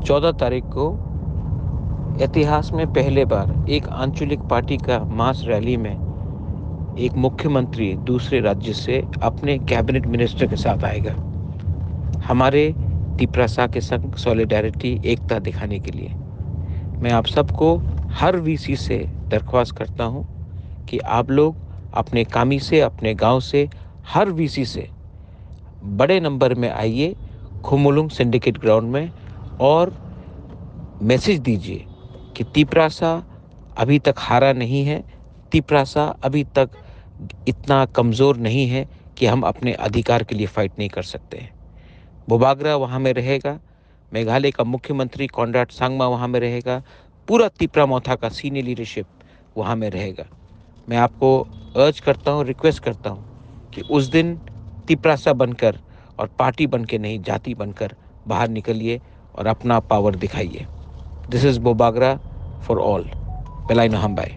14 तारीख को इतिहास में पहले बार एक आंचलिक पार्टी का मास रैली में एक मुख्यमंत्री दूसरे राज्य से अपने कैबिनेट मिनिस्टर के साथ आएगा, हमारे तिपरासा के संग सॉलिडारिटी, एकता दिखाने के लिए। मैं आप सबको हर वीसी से दरख्वास्त करता हूं कि आप लोग अपने कामी से, अपने गांव से, हर वीसी से बड़े नंबर में आइए खुमुलुंग सिंडिकेट ग्राउंड में और मैसेज दीजिए कि तिपरासा अभी तक हारा नहीं है, तिपरासा अभी तक इतना कमज़ोर नहीं है कि हम अपने अधिकार के लिए फाइट नहीं कर सकते हैं। बोबाग्रा वहाँ में रहेगा, मेघालय का मुख्यमंत्री कॉनराड सांगमा वहाँ में रहेगा, पूरा तिपरा मोथा का सीनियर लीडरशिप वहाँ में रहेगा। मैं आपको अर्ज करता हूँ, रिक्वेस्ट करता हूँ कि उस दिन तिपरासा बनकर और पार्टी बनकर नहीं, जाति बनकर बाहर निकलिए और अपना पावर दिखाइए। दिस इज़ बोबाग्रा फॉर ऑल। पेलाइनो हमबाई।